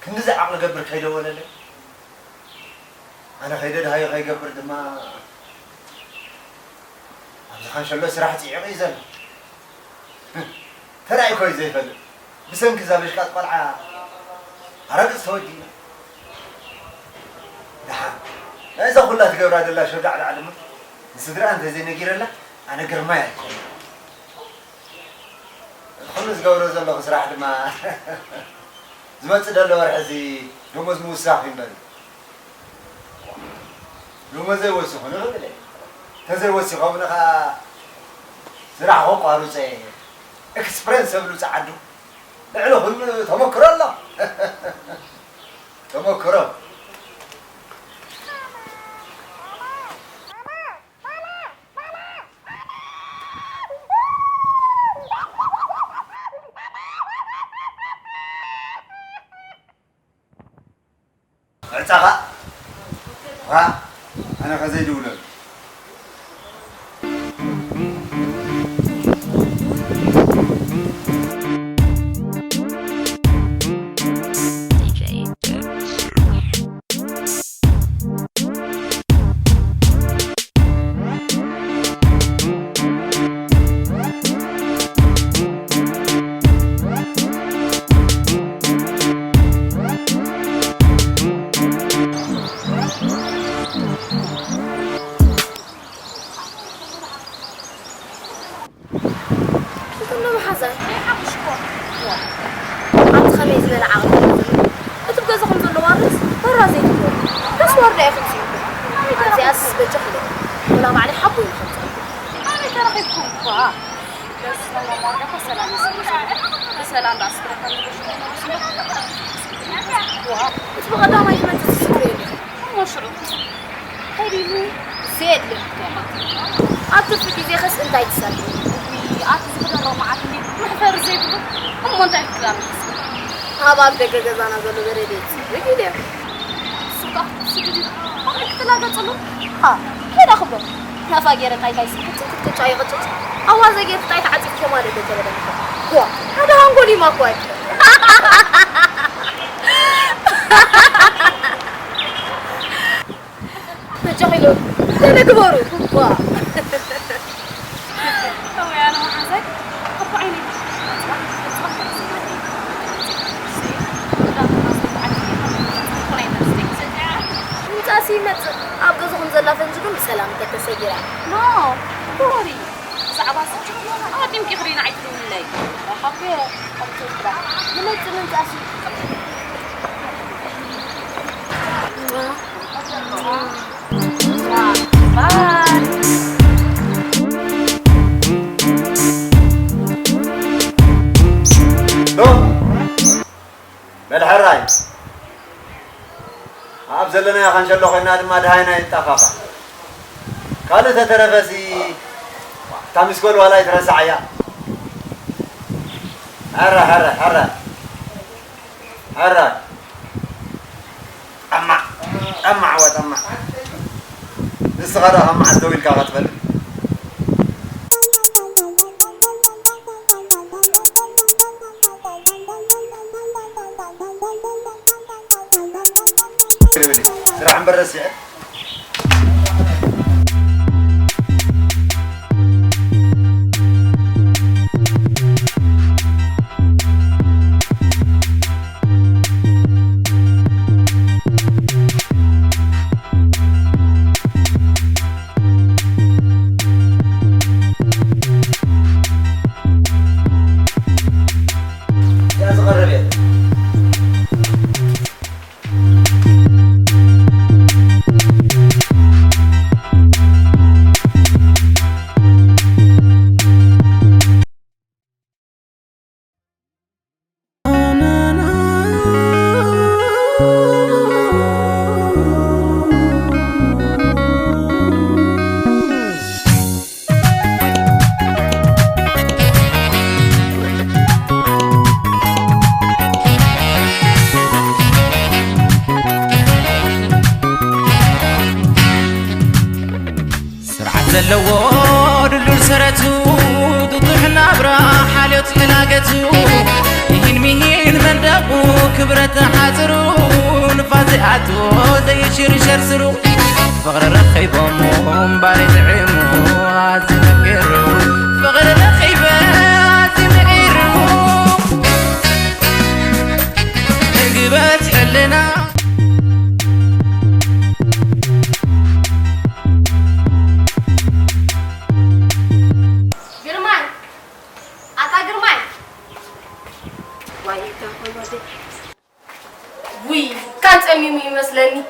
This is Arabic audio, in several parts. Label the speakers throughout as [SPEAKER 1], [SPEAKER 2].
[SPEAKER 1] كنز عقل قبر خيده ولا لا أنا خيده هاي غي قبر دما أنا خان شلو سراحتي عقيزة ترى كويس زي فل بسم كذا بيش قط طلعة هرقص سودي لا إذا كلها تقبر هذا الله شو قاعد علمه نسدر أنت زي نجير له أنا قرماية خلص قبر زي الله سراحة ما زمان تدل ورحزي رمز موساخين بل رمز وسخ أنا غير ليه تزر وسخ أبنا زراعة هو قارو زي إكسبرينس بلو سعدو لعنه هم تمكر الله تمكر ارتقى ها أنا خزيد ولد هذا بدك جزانا قالوا بريديت بكذا سكر سكري أنا ثلاثة طلوا ها كذا خبر نفاجر تاي سكت تاي غتت أول زي تاي تعطيك كمان ده كذا هذا هنقولي ما كويس نجحلو ده كبروا وا هو يا أنا حاسك أبغى عيني سيمت أبغى زخم زلا فنجكم بسلام تتسجل. لا دوري صعبة صعبة. أتيم كخرين عيدون الليل. وحبي أبغى من الزمن جاسي. باي. دو. بالحراي. أبزلنا يا خان شلو خينا ما دهينا يتفاقا قالوا تترفسي تامس كل ولا يترسع يا هرا أما عوات أما الصغار هم عندهم الكاغات بل راح نبرس يعني يا صغير يا
[SPEAKER 2] زلوا دلول سرتو تطحنا برا حالت علاقتو يهين مهين من دبو كبرت حاضرو شرشر سرو فقر رخيبهم باري زعيمو عازم غيرو فقر رخيبة عازم غيرو انقبت حلنا
[SPEAKER 1] جرمان أتا جرمان واي تاخذ وي كانت أمي مثلني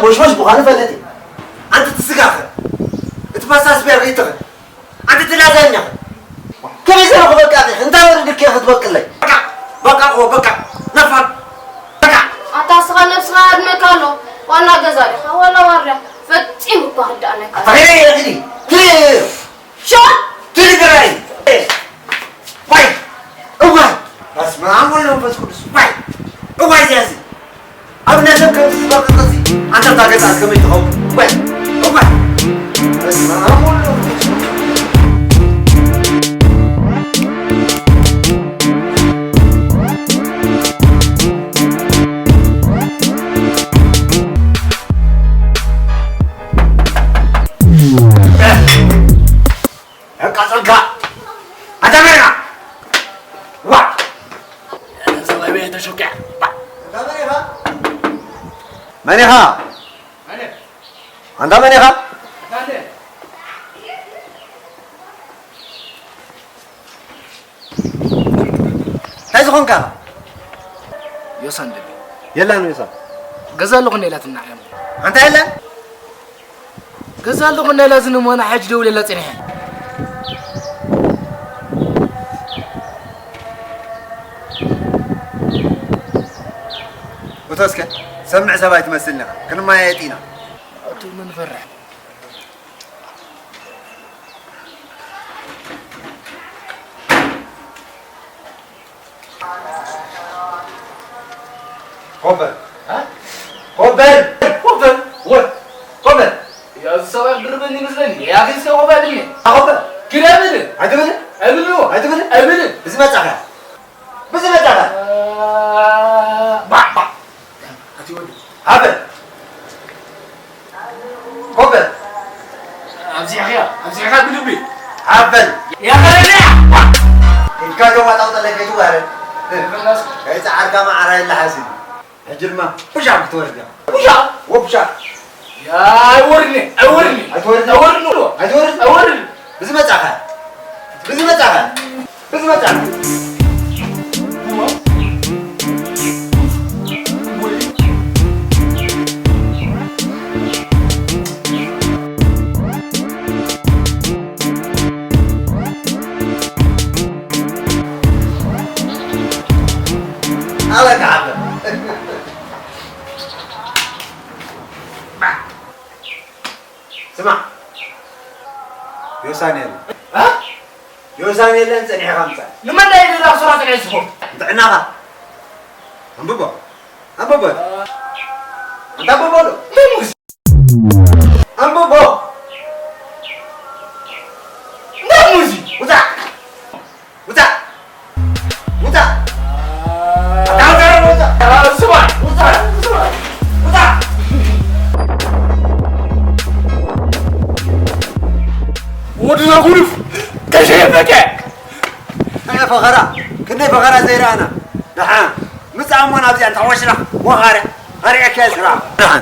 [SPEAKER 3] وش بخانة فلتي أنت تسقافر تبصص بيرغيتك أنت تلازمني كيف يصير خبرك أخي أنت ورد كيف تبكر لي بقى نفر بقى
[SPEAKER 1] أتصغى نفسها مكانه وأنا جزاري ولا ورا فتيم بعد أنا كذا
[SPEAKER 3] طيب يا أخي كيف
[SPEAKER 1] شو
[SPEAKER 3] تلقراي باي أوعى بس ما عمل لهم بس كل باي أوعى جالس أبناء كم تسبق القصي أنت تاكل تاكل كم يتهم وين أوبا بس ما أقول له كاسلكا أنت مين وا أنا سوي بيت شوكة منيها أنت منيها هاي زخون كذا
[SPEAKER 4] يوسان دبي
[SPEAKER 3] يلا نو يوسان
[SPEAKER 4] غزال لو قنيلات النعيم
[SPEAKER 3] أنت يلا
[SPEAKER 4] غزال لو قنيلات نمو أنا حاج دولة لا تنحي
[SPEAKER 3] وتوسكت سمع سباي تمثلنا كنا ما يأتينا
[SPEAKER 4] أتو من فرح
[SPEAKER 3] قبل ها قبل
[SPEAKER 4] يا سواء دربني مثلني يا أخي سواء قبل
[SPEAKER 3] قبل
[SPEAKER 4] كده أبدا
[SPEAKER 3] أبدا بس ما تعرف
[SPEAKER 4] با
[SPEAKER 3] قبل
[SPEAKER 4] أمسي أخي بدبي
[SPEAKER 3] قبل
[SPEAKER 4] يا خلينا
[SPEAKER 3] الكادو ما تعطى لك جوار كيس عرقة ما عرى إلا حسين هجر ما بشعب تورد وبشعب
[SPEAKER 4] يا أورني
[SPEAKER 3] بس ما تعرف على كعبة سمع يوسانيل
[SPEAKER 4] ها
[SPEAKER 3] يوسانيل أنت نحي خمسة
[SPEAKER 4] لما لا يجي لا صورة تعيشهم
[SPEAKER 3] دعناها انبوبا أبوبو أنت أبوبو أبوبو ناموزي وزع وزع وزع
[SPEAKER 4] سمع
[SPEAKER 3] وزع
[SPEAKER 4] ودنا غرف كشيفك
[SPEAKER 3] أنا فقرة كنا فقرة زي رانا نحن مزعمون أبزي أنت وشرا وغارة غارة كيسرا نحن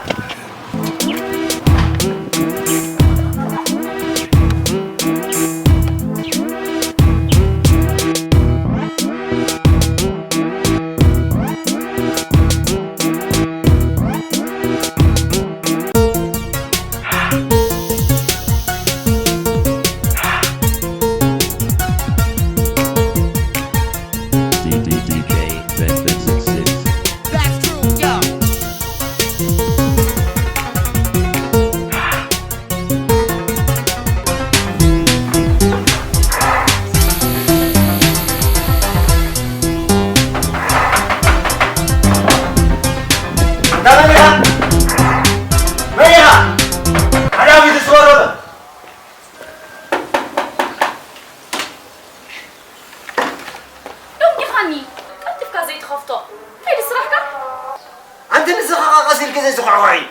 [SPEAKER 3] أنت نسخة قصير كذا سخعوعي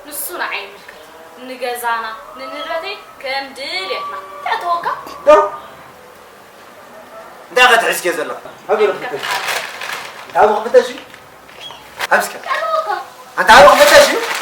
[SPEAKER 1] نسونا عين ملكت نجازانا ننرتي كم ديريتنا تعتوكا
[SPEAKER 3] دو داغت تحس كذا لا هبي رفتش هبي رفتش همسك
[SPEAKER 1] تعتوكا
[SPEAKER 3] أنت هبي رفتش